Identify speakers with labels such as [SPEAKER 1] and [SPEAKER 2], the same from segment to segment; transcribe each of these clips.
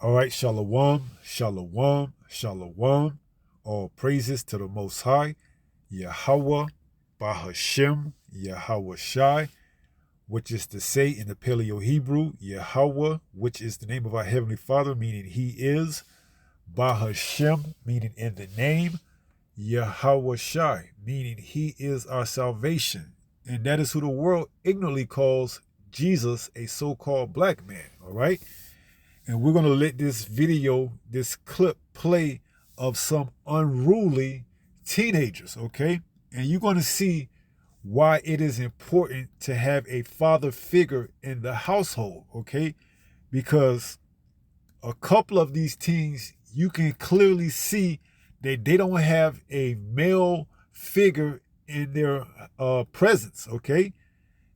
[SPEAKER 1] All right, shalom, shalom, shalom. All praises to the Most High, Yahweh, Bahashem, Yahweh Shai, which is to say in the Paleo Hebrew, Yahweh, which is the name of our Heavenly Father, meaning He is, Bahashem, meaning in the name, Yahweh Shai, meaning He is our salvation. And that is who the world ignorantly calls Jesus, a so-called black man, all right? And we're going to let this video, this clip play of some unruly teenagers, okay? And you're going to see why it is important to have a father figure in the household, okay? Because a couple of these teens, you can clearly see that they don't have a male figure in their presence, okay?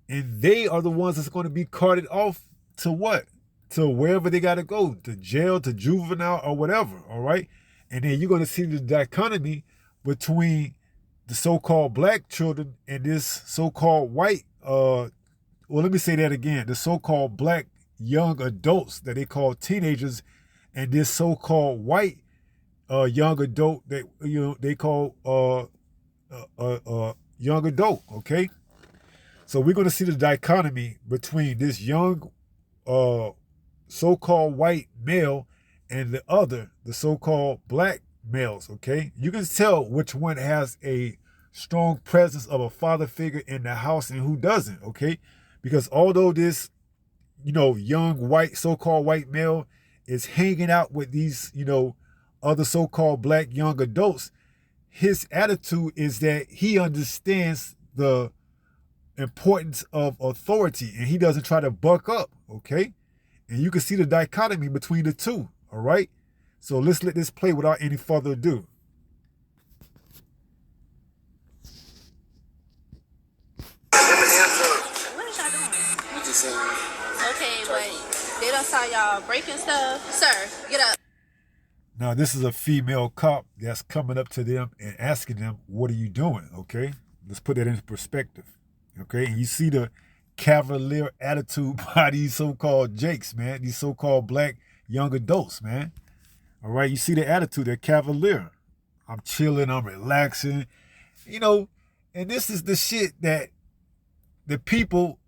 [SPEAKER 1] And they are the ones that's going to be carted off to what? To wherever they got to go, to jail, to juvenile, or whatever, all right? And then you're going to see the dichotomy between the so-called black children and this so-called white, well, let me say that again, the so-called black young adults that they call teenagers, and this so-called white young adult that, you know, they call young adult, okay? So we're going to see the dichotomy between this young so-called white male and the other, the so-called black males, okay? You can tell which one has a strong presence of a father figure in the house and who doesn't, okay? Because although this, you know, young white, so-called white male is hanging out with these, you know, other so-called black young adults, his attitude is that he understands the importance of authority and he doesn't try to buck up, okay? And you can see the dichotomy between the two, all right? So let's let this play without any further ado.
[SPEAKER 2] What is y'all doing?
[SPEAKER 3] We just saying.
[SPEAKER 2] Okay, but they don't saw y'all breaking stuff. Sir, get up.
[SPEAKER 1] Now, this is a female cop that's coming up to them and asking them, what are you doing, okay? Let's put that into perspective, okay? And you see the cavalier attitude by these so-called jakes, man, these so-called black young adults, man. All right, you see the attitude, they're cavalier. I'm chilling, I'm relaxing, you know, and this is the shit that the people,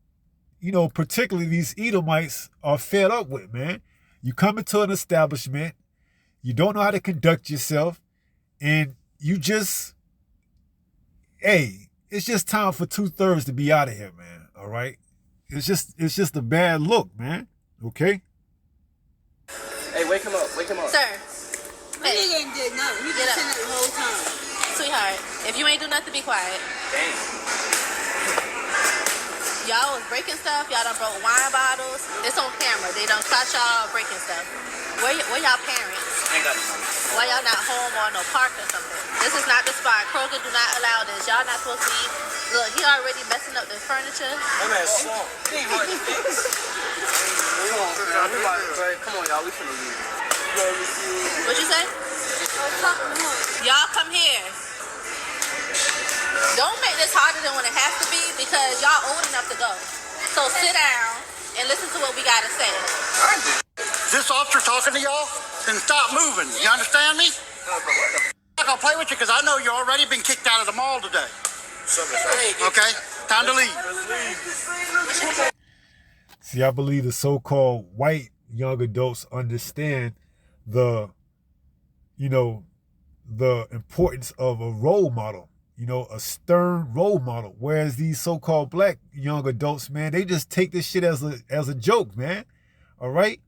[SPEAKER 1] you know, particularly these Edomites are fed up with, man. You come into an establishment, you don't know how to conduct yourself, and you just, hey, it's just time for 2/3 to be out of here, man. All right? It's just a bad look, man. Okay?
[SPEAKER 3] Hey, wake him up. Wake him up.
[SPEAKER 2] Sir.
[SPEAKER 4] He ain't did nothing. He
[SPEAKER 2] Get
[SPEAKER 4] just
[SPEAKER 2] up.
[SPEAKER 4] sitting there the whole time.
[SPEAKER 2] Sweetheart, if you ain't do nothing, be quiet.
[SPEAKER 3] Dang.
[SPEAKER 2] Y'all was breaking stuff. Y'all done broke wine bottles. It's on camera. They done caught y'all breaking stuff. Where y'all parents?
[SPEAKER 3] I ain't got no money.
[SPEAKER 2] Why y'all not home or no park or something? This is not the spot. Kroger do not allow this. Y'all not supposed to be. Look, he already messing up the furniture.
[SPEAKER 3] That man's slow. It ain't hard to fix. Come on, man. We about to play. Come on, y'all. We finna leave.
[SPEAKER 2] What you say? Y'all come here. Don't make this harder than what it has to be because y'all old enough to go. So sit down and listen to what we gotta say.
[SPEAKER 5] This officer talking to y'all, then stop moving. You understand me? I'm not gonna play with you because I know you already been kicked out of the mall today. Okay? Time to leave.
[SPEAKER 1] See, I believe the so-called white young adults understand the, you know, the importance of a role model, you know, a stern role model. Whereas these so-called black young adults, man, they just take this shit as a joke, man. All right?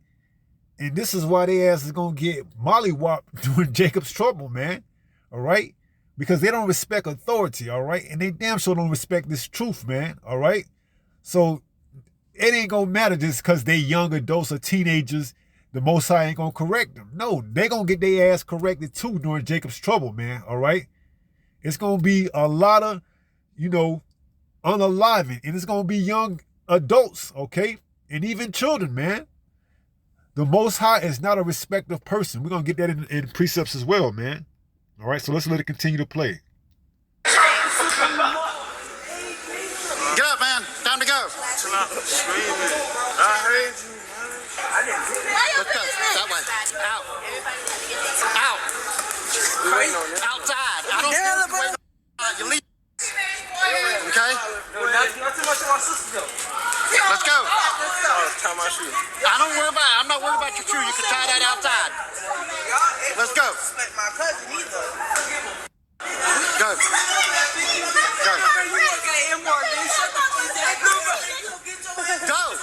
[SPEAKER 1] And this is why they ass is gonna get mollywopped during Jacob's trouble, man. All right? Because they don't respect authority, all right? And they damn sure don't respect this truth, man. All right? So it ain't gonna matter just because they young adults or teenagers, the Most High ain't gonna correct them. No, they gonna get their ass corrected too during Jacob's trouble, man. All right? It's gonna be a lot of, you know, unaliving, and it's gonna be young adults, okay? And even children, man. The Most High is not a respective person. We're gonna get that in precepts as well, man. All right, so let's let it continue to play.
[SPEAKER 5] Get up, man. Time to go.
[SPEAKER 3] Screaming. I heard you.
[SPEAKER 5] Let's go. That way. Out.
[SPEAKER 2] Everybody got to get their
[SPEAKER 5] Out.
[SPEAKER 3] We waiting on you.
[SPEAKER 5] Outside. I don't care if you wait on you leave. Okay?
[SPEAKER 3] Not too much of my sister, though.
[SPEAKER 5] Let's go.
[SPEAKER 3] Tie my shoe.
[SPEAKER 5] I'm not worried about your shoe. You can tie that outside. Let's go.
[SPEAKER 3] My cousin either.
[SPEAKER 5] Go. Go. Go.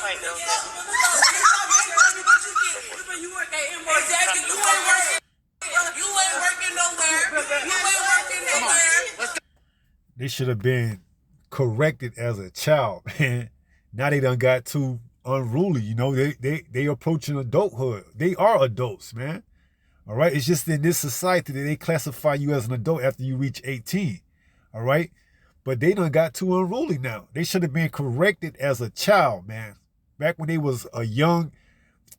[SPEAKER 3] You work at M.R. Jackson. You ain't working nowhere. You ain't working nowhere.
[SPEAKER 1] They should have been corrected as a child, man. Now they done got too unruly, you know. They approaching adulthood. They are adults, man. All right. It's just in this society that they classify you as an adult after you reach 18. All right. But they done got too unruly now. They should have been corrected as a child, man. Back when they was a young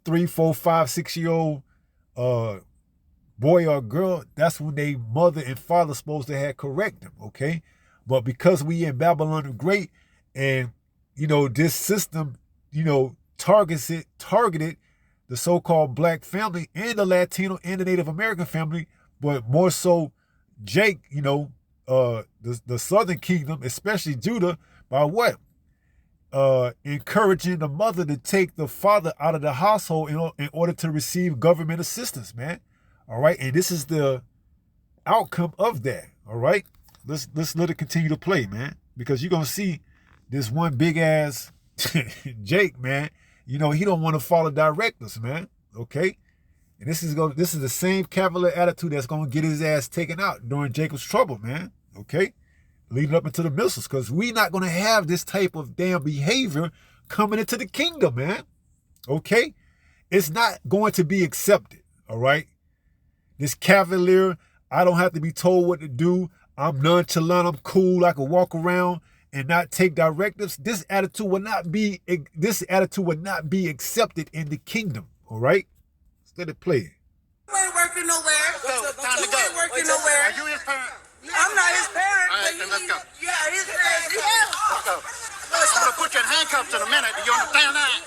[SPEAKER 1] 3, 4, 5, 6-year-old boy or girl, that's when they mother and father supposed to have correct them, okay? But because we in Babylon the Great, and you know this system, you know, targeted the so-called black family and the Latino and the Native American family, but more so Jake, you know, the Southern Kingdom, especially Judah, by what? Encouraging the mother to take the father out of the household in order to receive government assistance, man. All right, and this is the outcome of that. All right, let's let it continue to play, man, because you're gonna see this one big ass Jake, man. You know he don't want to follow directives, man. Okay, and this is the same cavalier attitude that's gonna get his ass taken out during Jacob's trouble, man. Okay, leading up into the missiles, because we not gonna have this type of damn behavior coming into the kingdom, man. Okay, it's not going to be accepted. All right. This cavalier, I don't have to be told what to do. I'm nonchalant, I'm cool, I can walk around and not take directives. This attitude will not be accepted in the kingdom. All right? Let it play.
[SPEAKER 3] You ain't working nowhere.
[SPEAKER 5] Time to go.
[SPEAKER 3] You ain't working nowhere.
[SPEAKER 5] Are you his parent?
[SPEAKER 3] I'm not his parent.
[SPEAKER 5] All right, then let's go.
[SPEAKER 3] Yeah, his parent. Yeah.
[SPEAKER 5] Let's go. I'm gonna put you in handcuffs in a minute. Do you understand that?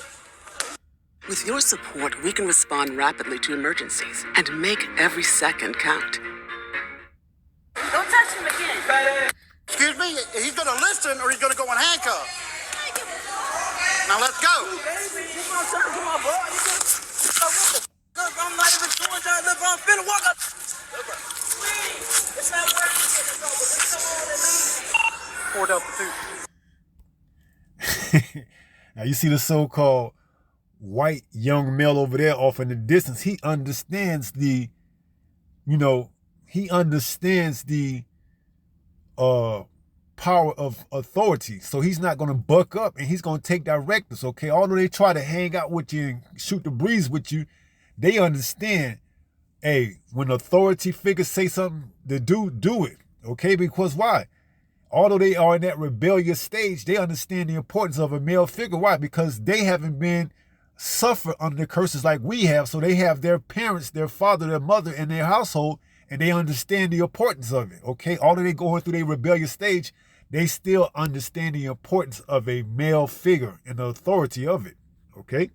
[SPEAKER 6] With your support, we can respond rapidly to emergencies and make every second count.
[SPEAKER 2] Don't touch him again.
[SPEAKER 5] Excuse me? He's gonna listen or he's gonna go in handcuffs. Now let's go.
[SPEAKER 3] I'm not even doing that. Look, I'm finna walk up. It's not working.
[SPEAKER 5] Poured out the food.
[SPEAKER 1] Now you see the so-called white young male over there off in the distance. He understands the power of authority. So he's not going to buck up and he's going to take directives, okay? Although they try to hang out with you and shoot the breeze with you, they understand, hey, when authority figures say something to do it, okay? Because why? Although they are in that rebellious stage, they understand the importance of a male figure. Why? Because they haven't been suffer under the curses like we have. So they have their parents, their father, their mother in their household, and they understand the importance of it, okay? Although they going through their rebellious stage, they still understand the importance of a male figure and the authority of it, okay?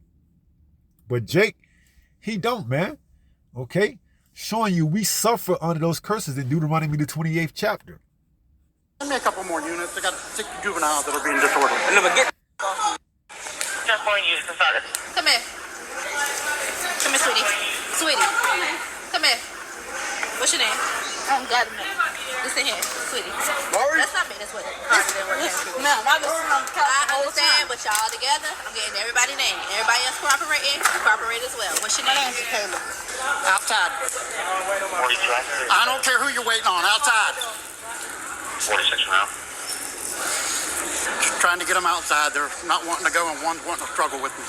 [SPEAKER 1] But Jake, he don't, man, okay? Showing you we suffer under those curses in Deuteronomy the 28th chapter.
[SPEAKER 5] Give me a couple more units. I got 60 juveniles that are being disorderly.
[SPEAKER 3] I never get.
[SPEAKER 2] Come here. Come here, sweetie. Sweetie. Come here. What's your name? I don't got a name. Listen here, sweetie. Let's not make this way harder than what it has to be. I understand, but y'all together, I'm getting everybody's name. Everybody else cooperating, you cooperate as well. What's your name?
[SPEAKER 5] Outside. I don't care who you're waiting on. Outside.
[SPEAKER 7] 46 now.
[SPEAKER 5] Just trying to get them outside. They're not wanting to go and one's wanting to struggle with me.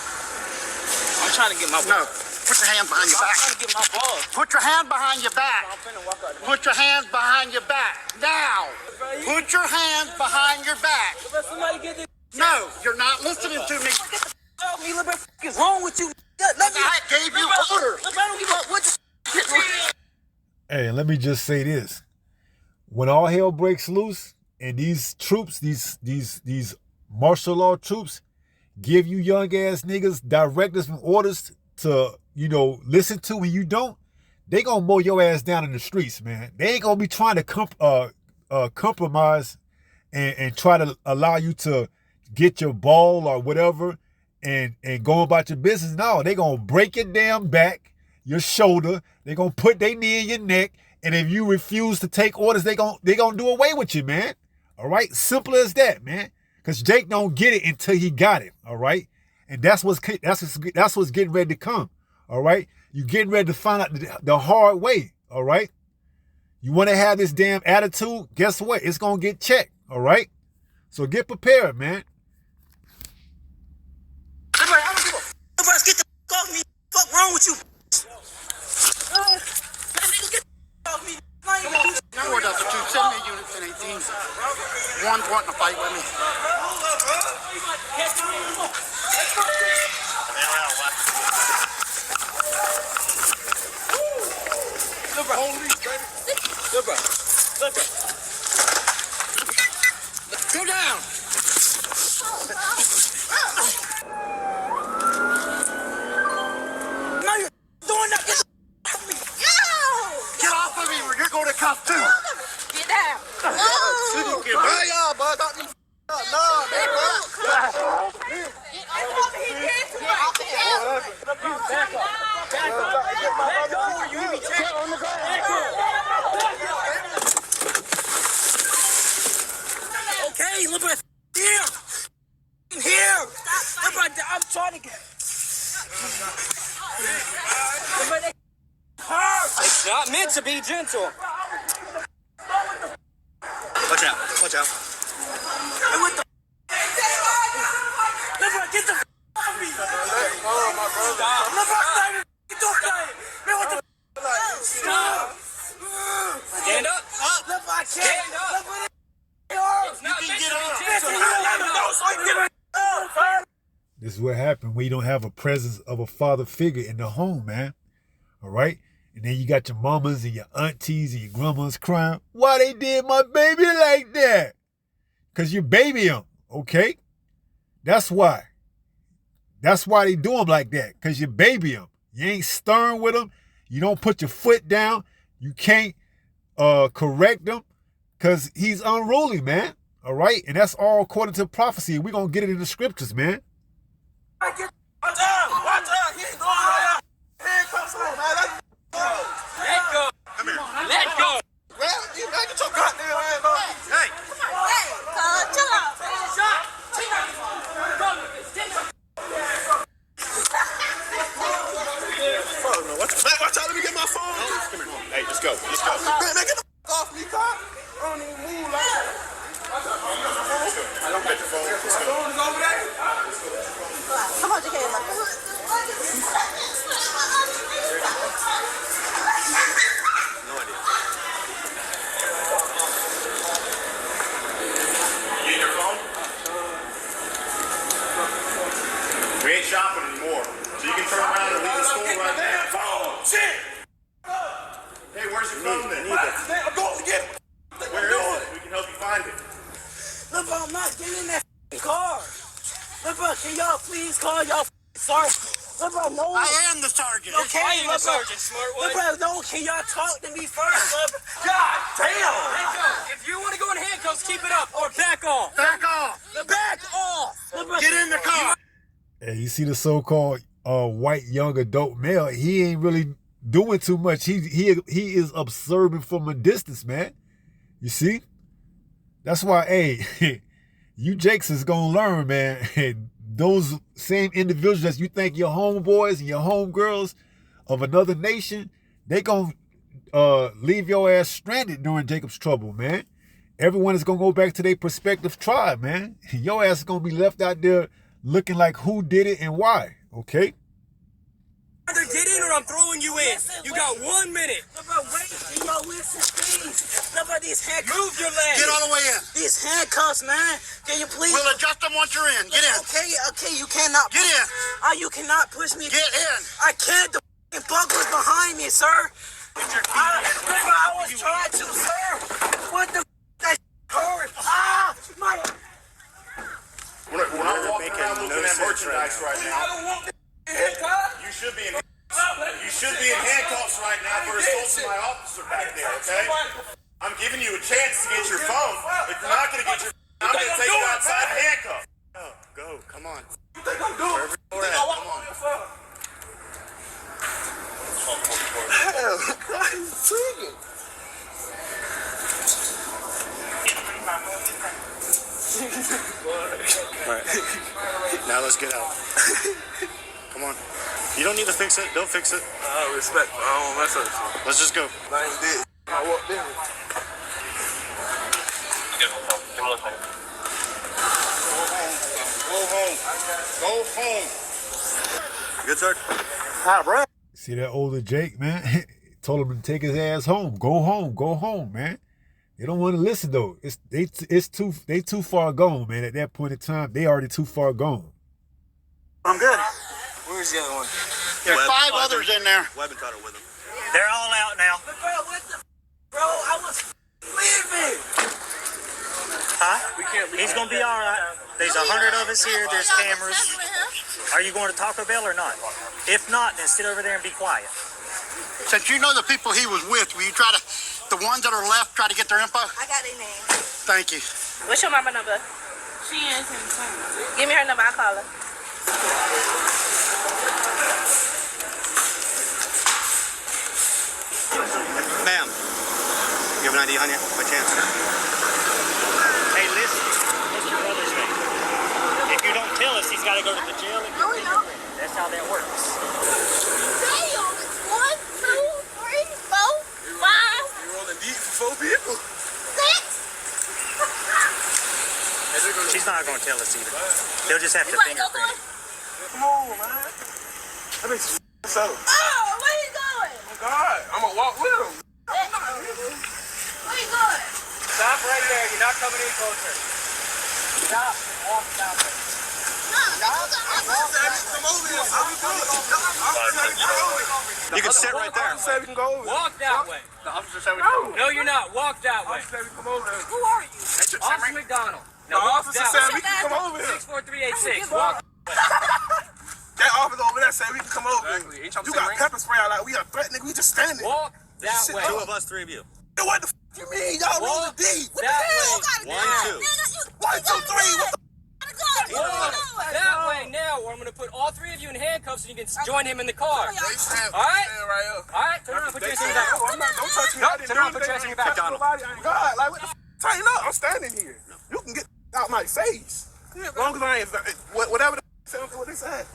[SPEAKER 3] I'm trying to get my.
[SPEAKER 5] No. Put your hands behind your back.
[SPEAKER 3] I'm trying to get my ball.
[SPEAKER 5] Put your hand behind your back.
[SPEAKER 3] I'm finna walk out.
[SPEAKER 5] Put your hands behind your back. Now. Put your hands behind your back.
[SPEAKER 3] Somebody get this.
[SPEAKER 5] No, you're not listening to me.
[SPEAKER 3] Tell me, what the f is wrong with you? Let me.
[SPEAKER 5] I gave you orders.
[SPEAKER 3] Look, I don't give up. What the
[SPEAKER 1] Hey, let me just say this. When all hell breaks loose and these troops, these martial law troops give you young ass niggas directives and orders to listen to when you don't, they gonna mow your ass down in the streets, man. They ain't gonna be trying to compromise and try to allow you to get your ball or whatever and go about your business. No, they gonna break your damn back, your shoulder. They gonna put their knee in your neck, and if you refuse to take orders, they gonna do away with you, man. All right, simple as that, man. Cause Jake don't get it until he got it. All right, and that's what's getting ready to come. All right, you getting ready to find out the hard way. All right, you want to have this damn attitude? Guess what? It's gonna get checked. All right, so get prepared, man.
[SPEAKER 3] Everybody, I don't give a f***. Get the f*** off me. Fuck wrong with you? Niggas, get the f*** off me.
[SPEAKER 5] I worked out the 2 send me units in 18. One wanting to fight with me.
[SPEAKER 3] Go down. No, you're doing that. Get the off me.
[SPEAKER 5] Get off of me or you're going to cuff too.
[SPEAKER 2] Get down. Oh.
[SPEAKER 3] Get by y'all, bud. Don't be no, man, bro.
[SPEAKER 2] Get off of here. Get off of here.
[SPEAKER 3] Back up. Let go or you will be taken on the ground. Okay, look at here. Here. Look at I'm trying to get. It's not meant to be gentle. Watch out. Watch out. Hey, what the? Look, get the off me. Oh, my brother. Look, get the man, what the? Stop. Stand up. Look, I can't. Stand up. You can get up.
[SPEAKER 1] This is what happened when you don't have a presence of a father figure in the home, man. All right? And then you got your mamas and your aunties and your grandmas crying. Why they did my baby like that? Because you baby them, okay? That's why. That's why they do them like that, because you baby them. You ain't stern with them. You don't put your foot down. You can't correct them because he's unruly, man. All right? And that's all according to prophecy. We're going to get it in the scriptures, man.
[SPEAKER 3] Watch out! Watch out! He ain't going right out. Handcuffs on, man. Let go. Come here. Let go. Well, you gotta get your goddamn hands off. Hey.
[SPEAKER 2] Chill out.
[SPEAKER 3] Watch out, let me get my phone. Come here. Hey, let's go. Let's go. Man, get the off me, cop. I don't even move like that. I don't get your phone. Your phone is over there?
[SPEAKER 2] Come on, JK.
[SPEAKER 3] No idea. You in your phone? We ain't shopping anymore. So you can turn around and leave the store right now. Phone! Shit! Hey, where's your phone then? I'm going to get it. Where is it? We can help you find it. Look, I'm not getting in that car. Look, can y'all please call y'all sergeant? Look, no.
[SPEAKER 5] I am the sergeant.
[SPEAKER 3] Okay, I am the sergeant, smart one. Look, no, can y'all talk to me first? God damn! If you want to go in handcuffs, keep it up or back off.
[SPEAKER 5] Back off.
[SPEAKER 3] Back off.
[SPEAKER 5] Get in the car.
[SPEAKER 1] Hey, you see the so-called white young adult male? He ain't really doing too much. He is observing from a distance, man. You see? That's why, hey, you Jakes is gonna learn, man. Those same individuals that you think your homeboys and your homegirls of another nation, they gonna leave your ass stranded during Jacob's trouble, man. Everyone is gonna go back to their prospective tribe, man. Your ass is gonna be left out there looking like who did it and why, okay?
[SPEAKER 3] Either get in or I'm throwing you in. You got 1 minute. Wait, y'all listen, please. These handcuffs. Move your legs.
[SPEAKER 5] Get all the way in.
[SPEAKER 3] These handcuffs, man. Can you please?
[SPEAKER 5] We'll adjust them once you're in. Get in.
[SPEAKER 3] Okay, you cannot.
[SPEAKER 5] Get in.
[SPEAKER 3] You cannot push me.
[SPEAKER 5] Get in.
[SPEAKER 3] I can't. The buckler's behind me, sir. I was trying to, sir. What the that hurt? My.
[SPEAKER 8] We're not walking around looking at merchandise right now.
[SPEAKER 3] I don't want this handcuff.
[SPEAKER 8] You should be in.
[SPEAKER 3] to my officer back there, okay? I'm giving you a chance to get your phone. If you're not going to get your phone, I'm going to take you outside handcuffed.
[SPEAKER 5] Go, come on.
[SPEAKER 3] You think I'm doing it?
[SPEAKER 5] Come on.
[SPEAKER 3] Hell, he's tweaking.
[SPEAKER 5] Alright. Now let's get out. Come on. You don't need to fix it. Don't fix it.
[SPEAKER 3] I respect. I don't mess up.
[SPEAKER 5] Let's just go.
[SPEAKER 3] I ain't did. I walked in. Go home. Go home.
[SPEAKER 5] Good, sir?
[SPEAKER 1] See that older Jake, man? Told him to take his ass home. Go home, man. They don't want to listen though. They too far gone, man. At that point in time, they already too far gone.
[SPEAKER 5] I'm good.
[SPEAKER 3] Where's the other one?
[SPEAKER 5] There's five others in there.
[SPEAKER 3] Webb and Cutter with him.
[SPEAKER 8] They're all out now.
[SPEAKER 3] Bro, I was leaving.
[SPEAKER 8] Huh?
[SPEAKER 3] We can't leave.
[SPEAKER 8] He's gonna be all right. There's 100 of us here. There's cameras. Are you going to Taco Bell or not? If not, then sit over there and be quiet.
[SPEAKER 5] Since you know the people he was with, will you try to, the ones that are left, try to get their info?
[SPEAKER 2] I got their name.
[SPEAKER 5] Thank you.
[SPEAKER 2] What's your mama number?
[SPEAKER 4] She is in town.
[SPEAKER 2] Give me her number. I'll call her.
[SPEAKER 5] Ma'am, you have an ID on you, by chance?
[SPEAKER 8] Hey, listen. What's your brother's name? If you don't tell us, he's got to go to the jail. And
[SPEAKER 2] No, we don't.
[SPEAKER 8] That's how that works.
[SPEAKER 2] Damn. 1, 2, 3, 4, 5,
[SPEAKER 3] You're rolling deep for 4 people.
[SPEAKER 2] 6.
[SPEAKER 8] She's not going to tell us either. They'll just have to
[SPEAKER 2] You want to go,
[SPEAKER 8] fingerprint
[SPEAKER 2] boy?
[SPEAKER 8] it.
[SPEAKER 3] Come on, man. I mean, so.
[SPEAKER 2] Oh, where you going?
[SPEAKER 3] Oh, God. I'm going to walk with him.
[SPEAKER 2] Where you going?
[SPEAKER 8] Stop right there. You're not coming any closer. Stop. Walk down there.
[SPEAKER 5] You can sit right there.
[SPEAKER 8] Walk that way.
[SPEAKER 3] The officer said we can go.
[SPEAKER 8] No, you're not. Walk that way.
[SPEAKER 3] Officer said we come over here.
[SPEAKER 2] Who are you?
[SPEAKER 8] Officer McDonald.
[SPEAKER 3] The
[SPEAKER 8] Now walk
[SPEAKER 3] officer
[SPEAKER 8] that
[SPEAKER 3] said
[SPEAKER 8] way.
[SPEAKER 3] we can come over here.
[SPEAKER 8] 64386. Walk.
[SPEAKER 3] That officer over there said we can come over here. You got pepper spray out like we are threatening. We just standing.
[SPEAKER 8] Walk that way.
[SPEAKER 5] 2 of us, 3 of you.
[SPEAKER 3] Yo, what the f you mean? Y'all rolling deep. What the
[SPEAKER 8] that
[SPEAKER 3] hell?
[SPEAKER 8] way.
[SPEAKER 5] 1, 2.
[SPEAKER 3] 1, 2, 3. What the
[SPEAKER 8] Walk that way now, or I'm going to put all 3 of you in handcuffs and you can join him in the car.
[SPEAKER 3] They stand
[SPEAKER 8] All right?
[SPEAKER 3] right here.
[SPEAKER 8] All right, turn around, put your
[SPEAKER 3] They
[SPEAKER 8] hands in
[SPEAKER 3] stand
[SPEAKER 8] your back.
[SPEAKER 3] I'm not, don't touch me.
[SPEAKER 8] Nope,
[SPEAKER 3] I didn't
[SPEAKER 8] turn
[SPEAKER 3] do
[SPEAKER 8] around, put your
[SPEAKER 3] anything.
[SPEAKER 8] hands in your back.
[SPEAKER 3] Touch nobody. God, like what the f tighten up. I'm standing here. You can get out my face. As long as I ain't whatever the what they said.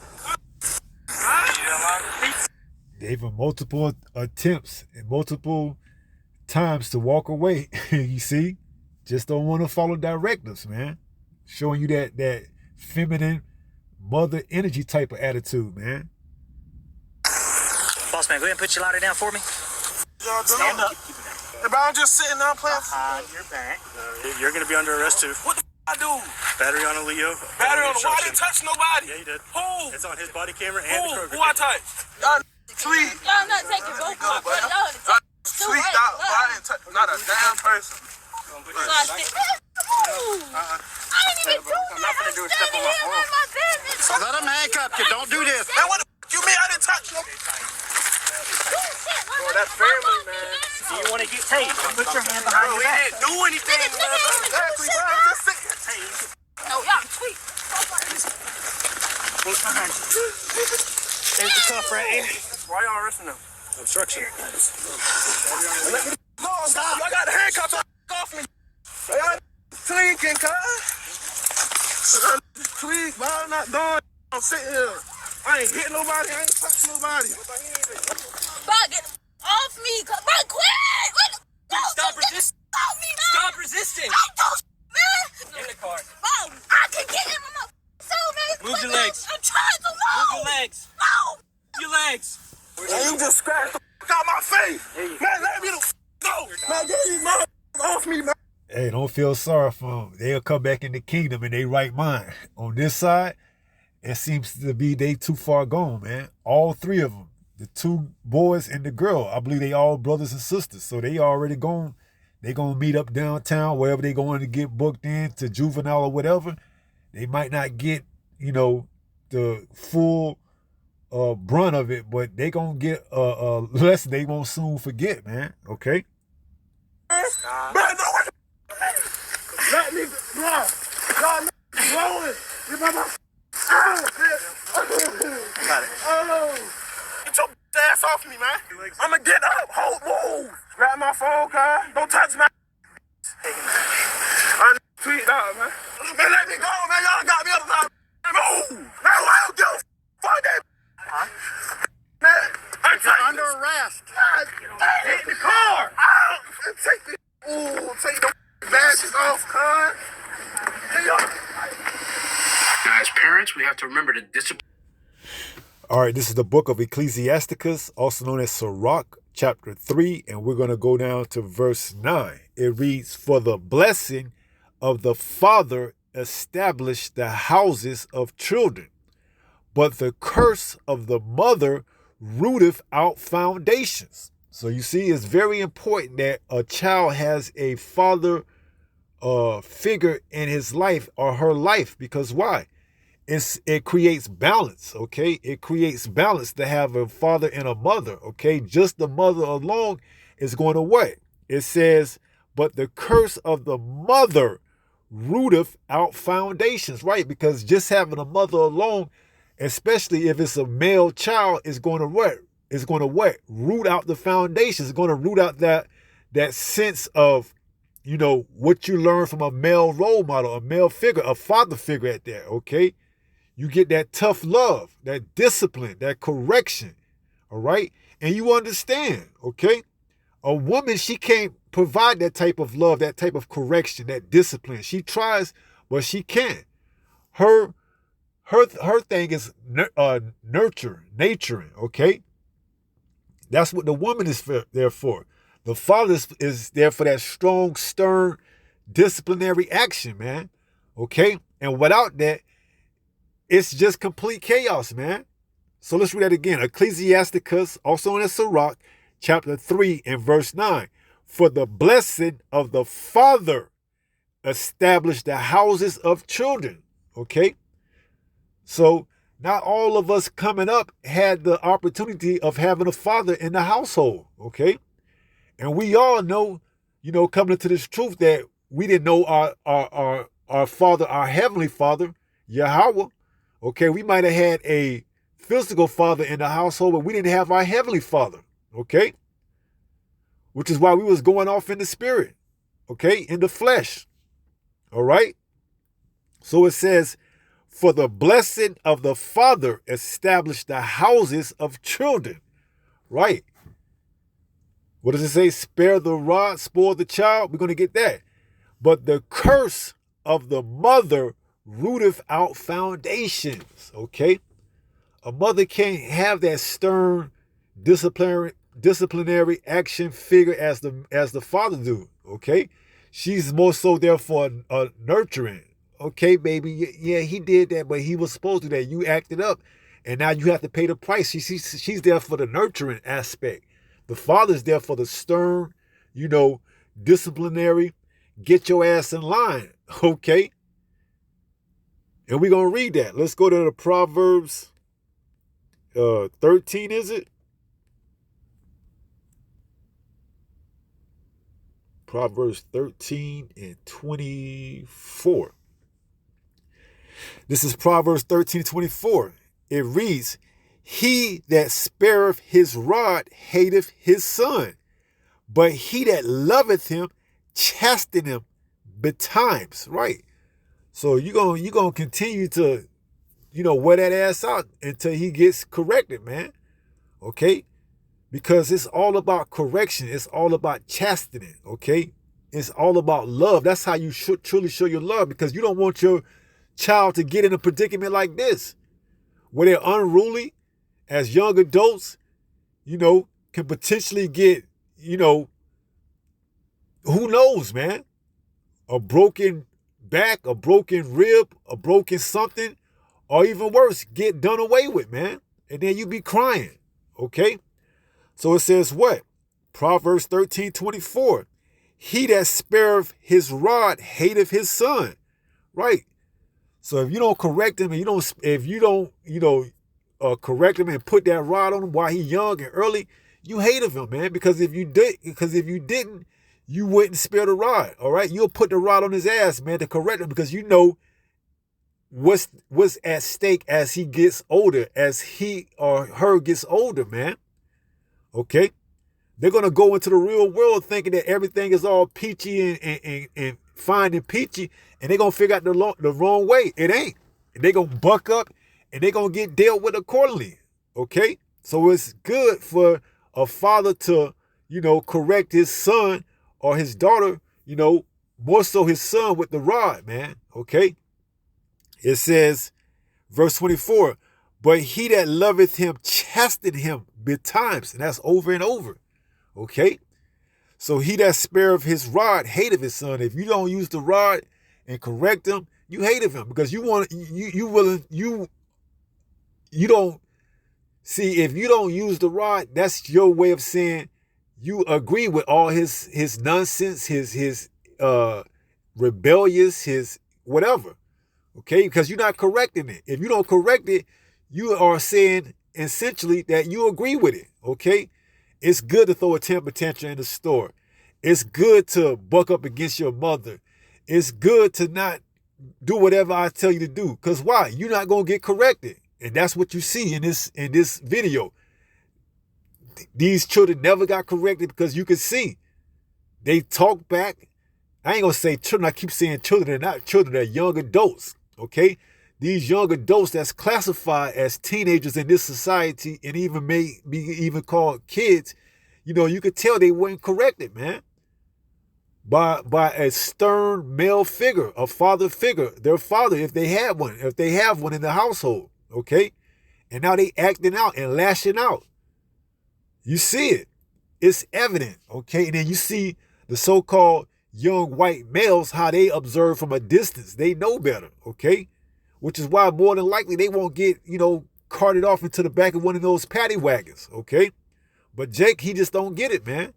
[SPEAKER 1] They've had multiple attempts and multiple times to walk away. You see? Just don't want to follow directives, man. Showing you that feminine mother energy type of attitude, man.
[SPEAKER 8] Boss man, go ahead and put your lighter down for me.
[SPEAKER 3] Y'all doing?
[SPEAKER 8] Stand up.
[SPEAKER 3] If I'm just sitting down playing.
[SPEAKER 8] Behind your back.
[SPEAKER 5] You're going to be under arrest too.
[SPEAKER 3] What the f I do?
[SPEAKER 5] Battery on a Leo.
[SPEAKER 3] Battery on the why I didn't touch nobody.
[SPEAKER 5] Yeah, you did.
[SPEAKER 3] Who?
[SPEAKER 5] It's on his body camera and the Kroger
[SPEAKER 3] Who I
[SPEAKER 5] camera.
[SPEAKER 3] touched? Y'all sweet.
[SPEAKER 2] Y'all not taking both of my brother. Y'all
[SPEAKER 3] Sweet dog. I didn't touch not a damn person.
[SPEAKER 2] I didn't even do that. I'm standing here with my business.
[SPEAKER 5] Let him handcuff you. Don't do this.
[SPEAKER 3] Man, what the f you mean I didn't touch no? Bro, that's family, man.
[SPEAKER 8] Do you want to get tased? Put your hand behind
[SPEAKER 3] Bro,
[SPEAKER 8] your
[SPEAKER 3] he
[SPEAKER 8] back.
[SPEAKER 3] didn't do anything. Exactly, bro. I'm just sitting here.
[SPEAKER 2] No, y'all tweet.
[SPEAKER 8] Look behind you. There's the cuff right here.
[SPEAKER 3] Why y'all arresting him?
[SPEAKER 5] Obstruction.
[SPEAKER 3] Let me go. Stop. Y'all got the handcuffs off me. Y'all tweaking, cuz. Tweak, but I'm not doing. I'm sitting here. I ain't hitting nobody. I ain't touching nobody.
[SPEAKER 2] Bro, get off me. Bro, quit.
[SPEAKER 8] Stop resisting.
[SPEAKER 2] Stop me, man.
[SPEAKER 8] Stop resisting.
[SPEAKER 2] Man.
[SPEAKER 8] In the car.
[SPEAKER 2] Bro, I can get him in my soul, man.
[SPEAKER 8] Move your legs.
[SPEAKER 2] I'm trying to move.
[SPEAKER 8] Move your legs.
[SPEAKER 2] No.
[SPEAKER 8] Your legs.
[SPEAKER 3] Man, you just scratched the f out my face. Man, let me the f go. Man, get these motherfuckers off me, man.
[SPEAKER 1] Hey, don't feel sorry for them. They'll come back in the kingdom in their right mind. On this side, it seems to be they too far gone, man. All 3 of them. The 2 boys and the girl. I believe they all brothers and sisters. So they already gone. They gonna meet up downtown, wherever they going to get booked in to juvenile or whatever. They might not get, the full brunt of it, but they gonna get a lesson they won't soon forget, man. Okay.
[SPEAKER 3] Let me, bro. Y'all rolling.
[SPEAKER 8] Got it.
[SPEAKER 3] Oh. Get your ass off me, man. I'ma get up. Hold, whoa. Grab my phone, car. Don't touch my. I'm tweet out, man. Man, let me go, man. Y'all got me up. Move. Man, I don't give a fuck that. Huh? Man, I'm
[SPEAKER 5] Under arrest.
[SPEAKER 3] Get in the car. Take the. Ooh, take the badges off, car. Hey, y'all.
[SPEAKER 9] Now, as parents, we have to remember to discipline.
[SPEAKER 1] All right, this is the book of Ecclesiasticus, also known as Sirach, chapter 3, and we're going to go down to verse 9. It reads, "For the blessing of the father established the houses of children, but the curse of the mother rooteth out foundations." So you see, it's very important that a child has a father figure in his life or her life, because why? It creates balance, okay? It creates balance to have a father and a mother, okay? Just the mother alone is going away. It says, but the curse of the mother rooteth out foundations, right? Because just having a mother alone, especially if it's a male child, is going to what? It's going to what? Root out the foundations. It's going to root out that sense of, you know, what you learn from a male role model, a male figure, a father figure at that, okay? You get that tough love, that discipline, that correction, all right? And you understand, okay? A woman, she can't provide that type of love, that type of correction, that discipline. She tries, but she can't. Her thing is nurturing, okay? That's what the woman is there for. The father is there for that strong, stern, disciplinary action, man, okay? And without that, it's just complete chaos, man. So let's read that again. Ecclesiasticus, also known as Sirach, chapter 3 and verse 9. "For the blessing of the father established the houses of children." Okay? So not all of us coming up had the opportunity of having a father in the household. Okay? And we all know, you know, coming into this truth that we didn't know our father, our heavenly father, Yahweh. Okay, we might have had a physical father in the household, but we didn't have our heavenly father, okay? Which is why we was going off in the spirit, okay, in the flesh, all right? So it says, "For the blessing of the father established the houses of children," right? What does it say? "Spare the rod, spoil the child." We're going to get that. "But the curse of the mother rooteth out foundations," okay? A mother can't have that stern disciplinary action figure as the father do, okay? She's more so there for nurturing. Okay, baby, yeah, he did that, but he was supposed to do that. You acted up, and now you have to pay the price. She's there for the nurturing aspect. The father's there for the stern, you know, disciplinary, get your ass in line, okay? And we're going to read that. Let's go to the Proverbs 13, is it? Proverbs 13 and 24. This is Proverbs 13:24. It reads, "He that spareth his rod hateth his son, but he that loveth him chasten him betimes." Right? So you're gonna continue to, you know, wear that ass out until he gets corrected, man. Okay? Because it's all about correction. It's all about chastening, okay? It's all about love. That's how you should truly show your love, because you don't want your child to get in a predicament like this, where they're unruly as young adults, you know, can potentially get, you know, who knows, man? A broken back, a broken rib, a broken something, or even worse, get done away with, man. And then you be crying, okay? So it says what? Proverbs 13:24. "He that spareth his rod hateth his son." Right? So if you don't correct him and if you don't, you know, correct him and put that rod on him while he's young and early, you hated him, man. Because if you didn't, you wouldn't spare the rod. All right, you'll put the rod on his ass, man, to correct him, because you know what's at stake as he gets older, as he or her gets older, man. Okay, they're gonna go into the real world thinking that everything is all peachy and fine and peachy, and they're gonna figure out the wrong way. It ain't. And they're gonna buck up and they're gonna get dealt with accordingly. Okay, so it's good for a father to, correct his son or his daughter, more so his son with the rod, man. Okay. It says, verse 24, but he that loveth him chasten him betimes. And that's over and over. Okay. So he that spareth his rod hateth his son. If you don't use the rod and correct him, you hated him, because you don't see, if you don't use the rod, that's your way of saying you agree with all his nonsense, his rebellious, his whatever. Okay, because you're not correcting it. If you don't correct it, you are saying essentially that you agree with it. Okay, it's good to throw a temper tantrum in the store. It's good to buck up against your mother. It's good to not do whatever I tell you to do. Because why? You're not going to get corrected. And that's what you see in this video. These children never got corrected, because you can see they talk back. I ain't going to say children. I keep saying children. They're not children. They're young adults. Okay? These young adults that's classified as teenagers in this society, and even may be even called kids, you could tell they weren't corrected, man. By a stern male figure, a father figure, their father, if they have one in the household, okay? And now they acting out and lashing out. You see it. It's evident, okay? And then you see the so-called young white males, how they observe from a distance. They know better, okay? Which is why more than likely they won't get, carted off into the back of one of those paddy wagons, okay? But Jake, he just don't get it, man.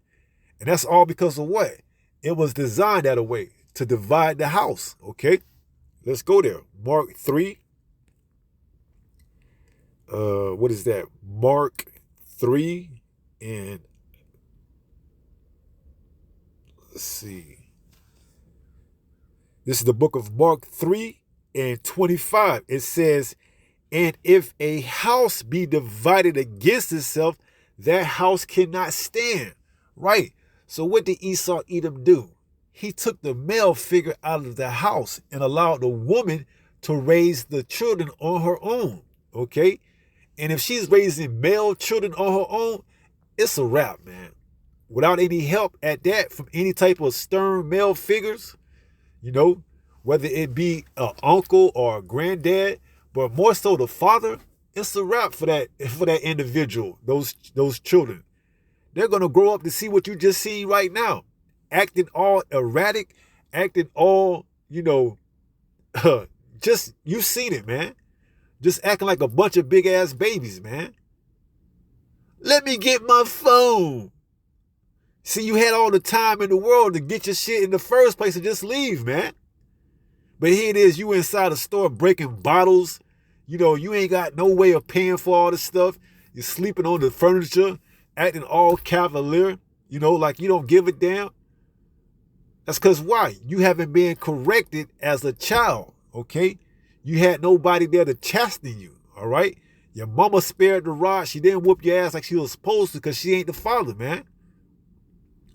[SPEAKER 1] And that's all because of what? It was designed that way, to divide the house, okay? Let's go there. Mark 3. What is that? Mark 3 and let's see. This is the book of Mark 3 and 25. It says, and if a house be divided against itself, that house cannot stand. Right. So what did Esau Edom do? He took the male figure out of the house and allowed the woman to raise the children on her own. Okay. And if she's raising male children on her own, it's a wrap, man. Without any help at that from any type of stern male figures, whether it be an uncle or a granddad, but more so the father, it's a wrap for that individual, those children. They're going to grow up to see what you just see right now. Acting all erratic, acting all, just, you've seen it, man. Just acting like a bunch of big ass babies, man. Let me get my phone. See, you had all the time in the world to get your shit in the first place and just leave, man. But here it is, you inside a store breaking bottles. You ain't got no way of paying for all this stuff. You're sleeping on the furniture, acting all cavalier, like you don't give a damn. That's because why? You haven't been corrected as a child, okay? You had nobody there to chasten you, all right? Your mama spared the rod. She didn't whoop your ass like she was supposed to, because she ain't the father, man.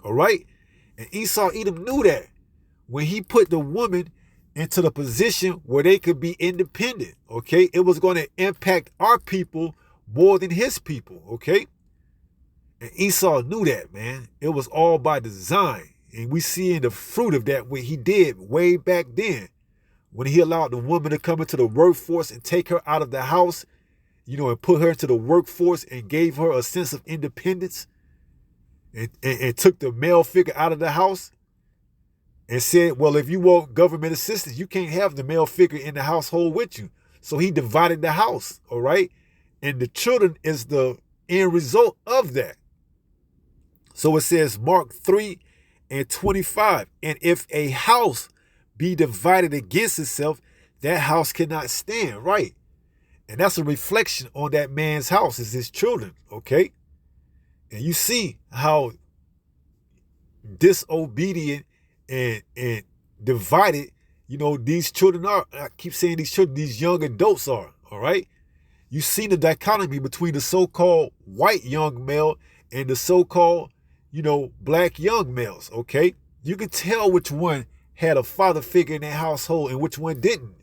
[SPEAKER 1] All right? And Esau Edom knew that when he put the woman into the position where they could be independent, okay? It was going to impact our people more than his people, okay? And Esau knew that, man. It was all by design. And we see in the fruit of that what he did way back then, when he allowed the woman to come into the workforce and take her out of the house, and put her into the workforce and gave her a sense of independence, and took the male figure out of the house and said, well, if you want government assistance, you can't have the male figure in the household with you. So he divided the house, all right? And the children is the end result of that. So it says Mark 3 and 25, and if a house be divided against itself, that house cannot stand, right? And that's a reflection on that man's house, is his children, okay? And you see how disobedient and divided, these children are. I keep saying these children, these young adults are, all right? You see the dichotomy between the so-called white young male and the so-called, black young males, okay? You can tell which one had a father figure in their household and which one didn't,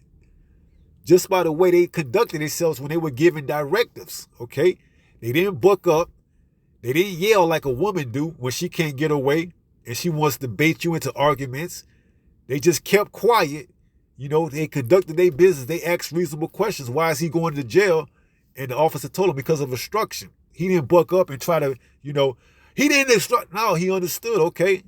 [SPEAKER 1] just by the way they conducted themselves when they were giving directives, okay? They didn't buck up. They didn't yell like a woman do when she can't get away and she wants to bait you into arguments. They just kept quiet. They conducted their business. They asked reasonable questions. Why is he going to jail? And the officer told him because of obstruction. He didn't buck up and try to, he didn't instruct. No, he understood, okay?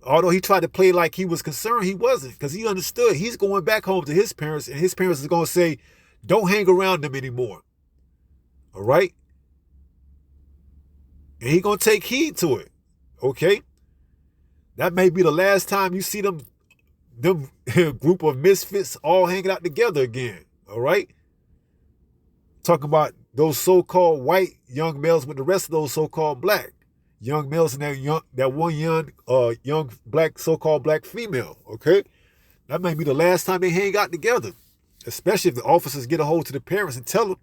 [SPEAKER 1] Although he tried to play like he was concerned, he wasn't, because he understood. He's going back home to his parents, and his parents is going to say, don't hang around them anymore. All right? And he going to take heed to it, okay? That may be the last time you see them group of misfits all hanging out together again, all right? Talking about those so-called white young males with the rest of those so-called black young males and that one young black, so-called black female, okay? That may be the last time they hang out together, especially if the officers get a hold to the parents and tell them,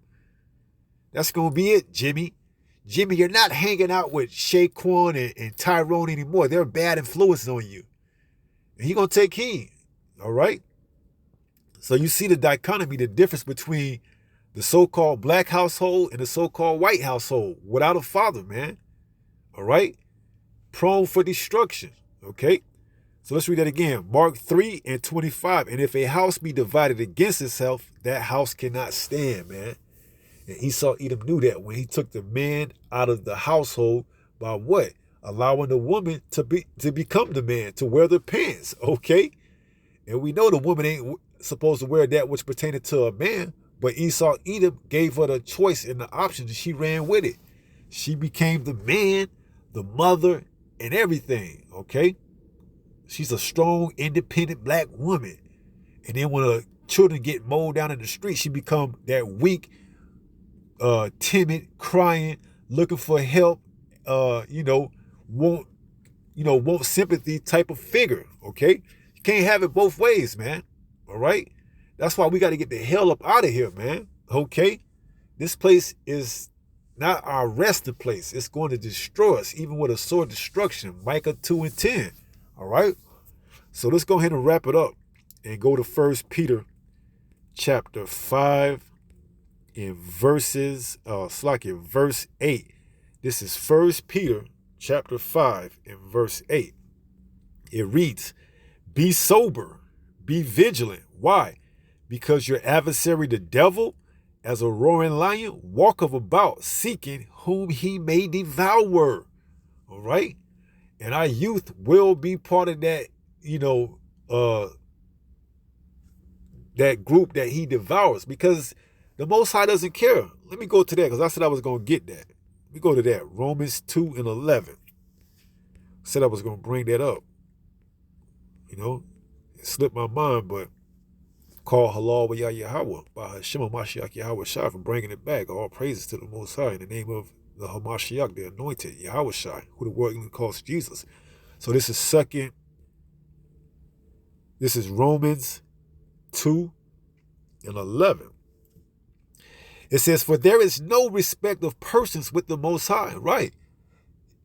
[SPEAKER 1] that's going to be it, Jimmy. Jimmy, you're not hanging out with Shaquan and Tyrone anymore. They're bad influences on you. And he's going to take heed, all right? So you see the dichotomy, the difference between the so-called black household and the so-called white household without a father, man. All right? Prone for destruction, okay? So let's read that again. Mark 3:25. And if a house be divided against itself, that house cannot stand, man. And Esau Edom knew that when he took the man out of the household by what? Allowing the woman to become the man, to wear the pants, okay? And we know the woman ain't supposed to wear that which pertained to a man, but Esau Edom gave her the choice and the option, and she ran with it. She became the man, the mother, and everything, okay? She's a strong, independent black woman. And then when her children get mowed down in the street, she become that weak, timid, crying, looking for help, want sympathy type of figure, okay? You can't have it both ways, man, all right? That's why we got to get the hell up out of here, man, okay? This place is not our resting place. It's going to destroy us, even with a sword destruction. Micah 2:10, all right? So let's go ahead and wrap it up and go to 1 Peter chapter 5 in verse 8. This is 1 Peter chapter 5 in verse 8. It reads, be sober, be vigilant. Why? Because your adversary, the devil, as a roaring lion, walketh about, seeking whom he may devour. All right? And our youth will be part of that, that group that he devours, because the Most High doesn't care. Let me go to that, because I said I was going to get that. Let me go to that. Romans 2:11. Said I was going to bring that up. It slipped my mind, but call halal wa Yahweh by Hashem Mashiach Yahweh Shai for bringing it back. All praises to the Most High in the name of the Hamashiach, the anointed Yahweh Shai, who the world even calls Jesus. So this is Romans 2:11. It says, for there is no respect of persons with the Most High, right?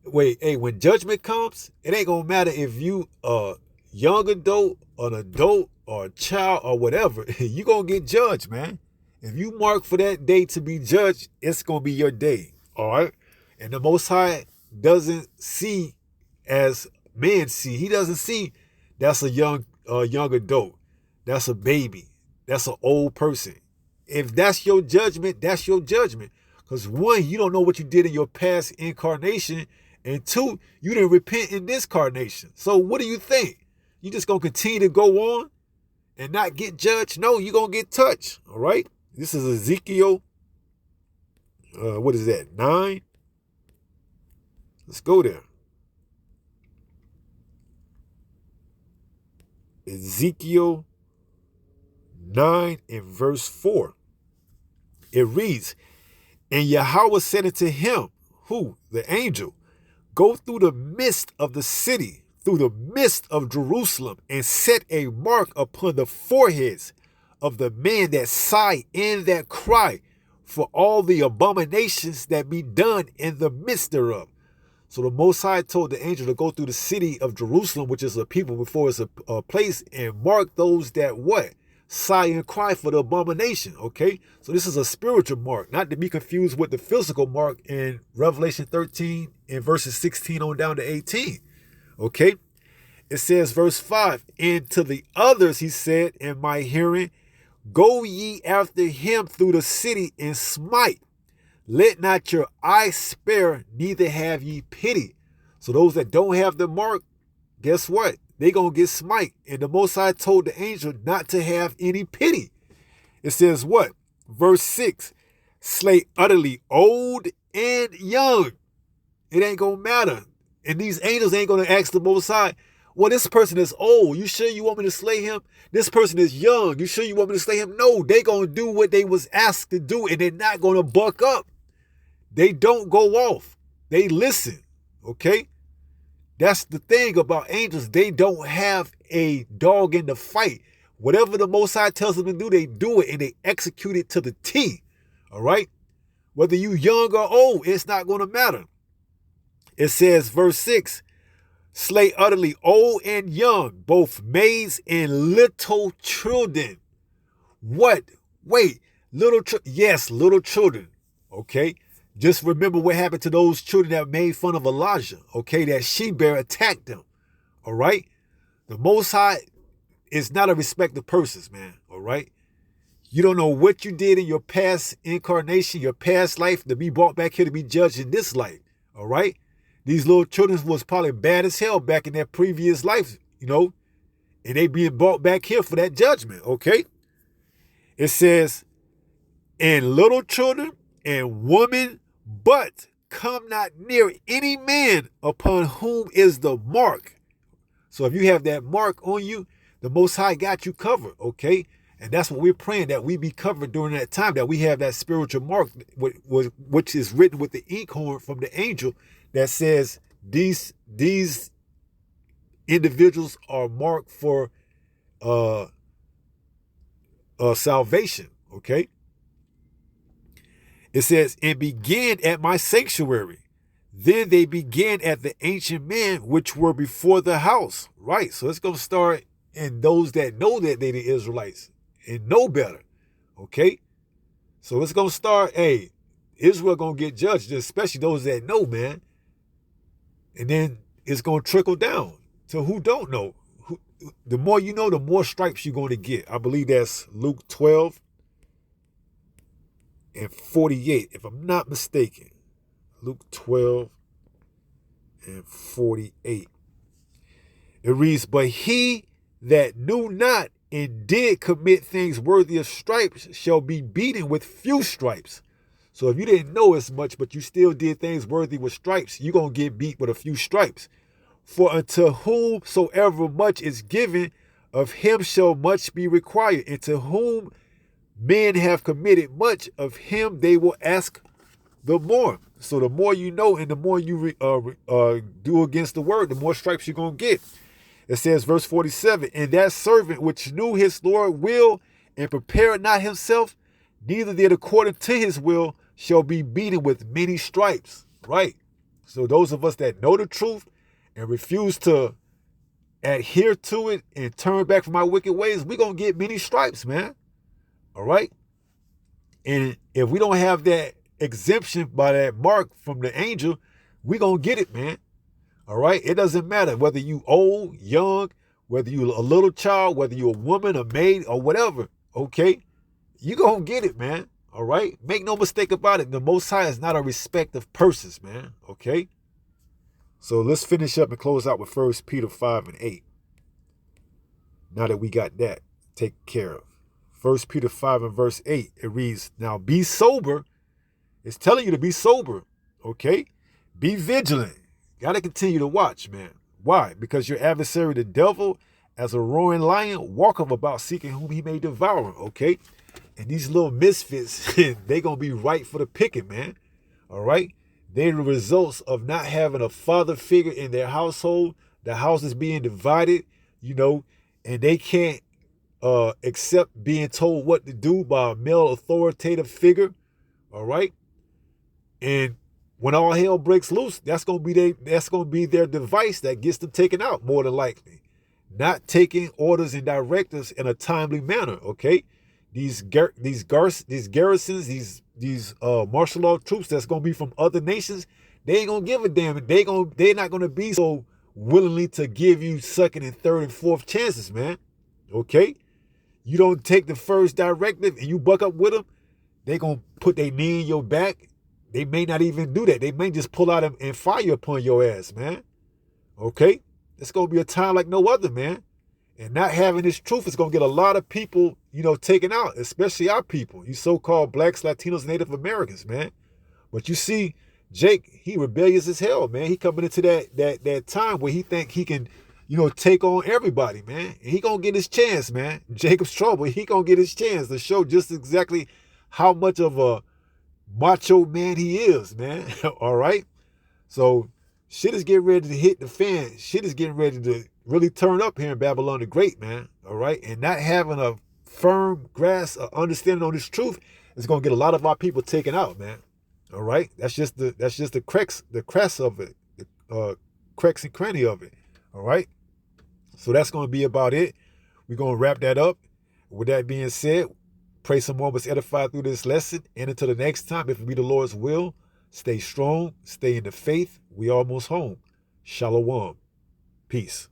[SPEAKER 1] When judgment comes, it ain't gonna matter if you a young adult, an adult, or a child, or whatever. You gonna get judged, man. If you mark for that day to be judged, it's gonna be your day, all right? And the Most High doesn't see as men see. He doesn't see that's a young adult, that's a baby, that's an old person. If that's your judgment, that's your judgment. Because one, you don't know what you did in your past incarnation. And two, you didn't repent in this incarnation. So what do you think? You just going to continue to go on and not get judged? No, you're going to get touched. All right? This is Ezekiel. What is that? 9? Let's go there. Ezekiel 9 and verse 4. It reads, and Yahweh said unto him, who? The angel, go through the midst of the city, through the midst of Jerusalem, and set a mark upon the foreheads of the men that sigh and that cry for all the abominations that be done in the midst thereof. So the Most High told the angel to go through the city of Jerusalem, which is a people before it's a place, and mark those that what? Sigh and cry for the abomination, okay? So this is a spiritual mark, not to be confused with the physical mark in Revelation 13 and verses 16 on down to 18, okay? It says, verse 5, and to the others he said in my hearing, go ye after him through the city and smite. Let not your eye spare, neither have ye pity. So those that don't have the mark, guess what? They gonna get smite. And the Most High told the angel not to have any pity. It says what? Verse 6, slay utterly old and young. It ain't gonna matter. And these angels ain't gonna ask the Most High, well, this person is old. You sure you want me to slay him? This person is young. You sure you want me to slay him? No, they gonna do what they was asked to do, and they're not gonna buck up. They don't go off. They listen, okay? That's the thing about angels. They don't have a dog in the fight. Whatever the Most High tells them to do, they do it, and they execute it to the T, all right? Whether you young or old, it's not going to matter. It says, verse 6, slay utterly old and young, both maids and little children. What? Wait, yes, little children, okay? Just remember what happened to those children that made fun of Elijah, okay? That she-bear attacked them, all right? The Most High is not a respecter of persons, man, all right? You don't know what you did in your past incarnation, your past life, to be brought back here to be judged in this life, all right? These little children was probably bad as hell back in their previous life, you know? And they being brought back here for that judgment, okay? It says, and little children and women, but come not near any man upon whom is the mark. So if you have that mark on you, the Most High got you covered, okay? And that's what we're praying, that we be covered during that time, that we have that spiritual mark, which is written with the inkhorn from the angel that says these individuals are marked for salvation, okay? It says, and began at my sanctuary. Then they began at the ancient men which were before the house. Right. So it's going to start in those that know that they the Israelites and know better. Okay. So it's going to start, hey, Israel going to get judged, especially those that know, man. And then it's going to trickle down to who don't know. The more you know, the more stripes you're going to get. I believe that's Luke 12. And 48, if I'm not mistaken. Luke 12 and 48. It reads, but he that knew not and did commit things worthy of stripes shall be beaten with few stripes. So if you didn't know as much, but you still did things worthy with stripes, you're going to get beat with a few stripes. For unto whomsoever much is given, of him shall much be required. And to whom men have committed much, of him they will ask the more. So the more you know and the more you do against the word, the more stripes you're going to get. It says, verse 47, and that servant which knew his Lord will and prepared not himself, neither did according to his will, shall be beaten with many stripes. Right? So those of us that know the truth and refuse to adhere to it and turn back from our wicked ways, we're going to get many stripes, man. All right? And if we don't have that exemption by that mark from the angel, we're going to get it, man. All right? It doesn't matter whether you old, young, whether you a little child, whether you a woman, a maid, or whatever. Okay? You're going to get it, man. All right? Make no mistake about it. The Most High is not a respect of persons, man. Okay? So let's finish up and close out with 1 Peter 5 and 8. Now that we got that taken care of. 1 Peter 5 and verse 8, it reads, now be sober. It's telling you to be sober, okay? Be vigilant. Got to continue to watch, man. Why? Because your adversary, the devil, as a roaring lion, walketh about seeking whom he may devour, okay? And these little misfits, they going to be right for the picking, man. All right? They're the results of not having a father figure in their household. The house is being divided, you know, and they can't accept being told what to do by a male authoritative figure. All right? And when all hell breaks loose, that's gonna be their device that gets them taken out, more than likely. Not taking orders and directives in a timely manner. Okay, these garrisons, these martial law troops that's gonna be from other nations, they ain't gonna give a damn. They're not gonna be so willingly to give you second and third and fourth chances, man. Okay, you don't take the first directive and you buck up with them, they gonna put their knee in your back. They may not even do that. They may just pull out and fire upon your ass, man. Okay? It's going to be a time like no other, man. And not having this truth is going to get a lot of people, you know, taken out, especially our people, you so-called blacks, Latinos, Native Americans, man. But you see, Jake, he rebellious as hell, man. He coming into that time where he think he can, you know, take on everybody, man. And he going to get his chance, man. Jacob's trouble, he going to get his chance to show just exactly how much of a macho man he is, man. All right? So shit is getting ready to hit the fan. Shit is getting ready to really turn up here in Babylon the Great, man. All right? And not having a firm grasp or understanding on this truth is going to get a lot of our people taken out, man. All right? That's just the cracks of it. The cracks and cranny of it. All right? So that's going to be about it. We're going to wrap that up. With that being said, pray someone was edified through this lesson. And until the next time, if it be the Lord's will, stay strong, stay in the faith. We almost home. Shalom. Peace.